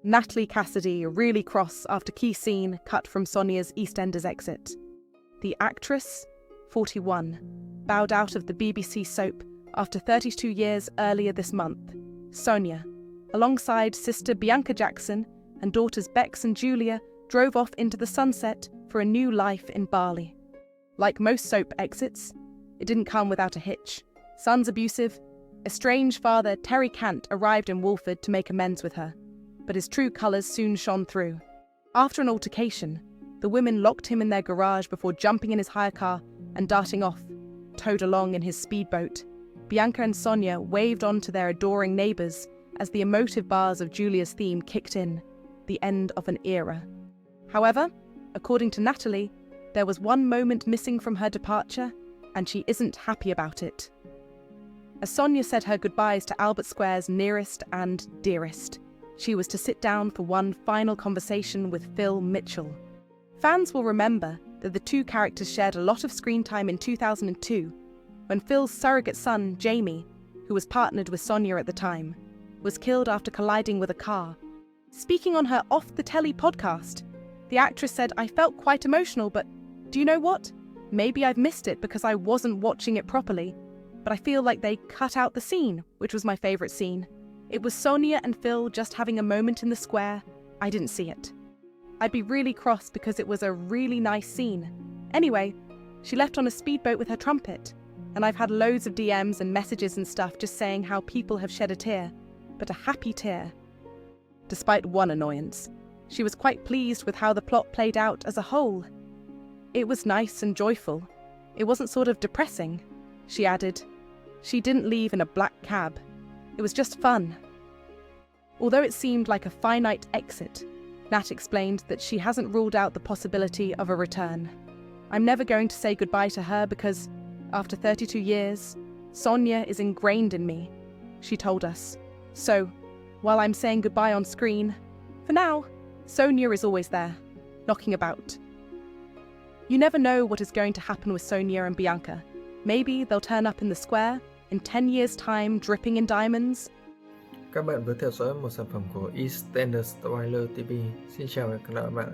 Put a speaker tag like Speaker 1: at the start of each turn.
Speaker 1: Natalie Cassidy really cross after key scene cut from Sonia's EastEnders exit. The actress, 41, bowed out of the BBC soap after 32 years earlier this month. Sonia, alongside sister Bianca Jackson and daughters Bex and Julia, drove off into the sunset for a new life in Bali. Like most soap exits, it didn't come without a hitch. Son's abusive, estranged father Terry Cant arrived in Walford to make amends with her, but his true colours soon shone through. After an altercation, the women locked him in their garage before jumping in his hire car and darting off, towed along in his speedboat. Bianca and Sonia waved on to their adoring neighbours as the emotive bars of Julia's theme kicked in, the end of an era. However, according to Natalie, there was one moment missing from her departure, and she isn't happy about it. As Sonia said her goodbyes to Albert Square's nearest and dearest, she was to sit down for one final conversation with Phil Mitchell. Fans will remember that the two characters shared a lot of screen time in 2002, when Phil's surrogate son, Jamie, who was partnered with Sonia at the time, was killed after colliding with a car. Speaking on her Off the Telly podcast, the actress said, "I felt quite emotional, but do you know what? Maybe I've missed it because I wasn't watching it properly, but I feel like they cut out the scene," which was my favourite scene. It was Sonia and Phil just having a moment in the square. I didn't see it. I'd be really cross because it was a really nice scene. Anyway, she left on a speedboat with her trumpet, and I've had loads of DMs and messages and stuff just saying how people have shed a tear, but a happy tear. Despite one annoyance, she was quite pleased with how the plot played out as a whole. It was nice and joyful. It wasn't sort of depressing, she added. She didn't leave in a black cab. It was just fun. Although it seemed like a finite exit, Nat explained that she hasn't ruled out the possibility of a return. "I'm never going to say goodbye to her because, after 32 years, Sonia is ingrained in me," she told us. "So, while I'm saying goodbye on screen, for now, Sonia is always there, knocking about." You never know what is going to happen with Sonia and Bianca. Maybe they'll turn up in the square in 10 years' time dripping in diamonds.
Speaker 2: Các bạn vừa theo dõi một sản phẩm của EastEnders Trailer TV. Xin chào và hẹn gặp lại các bạn.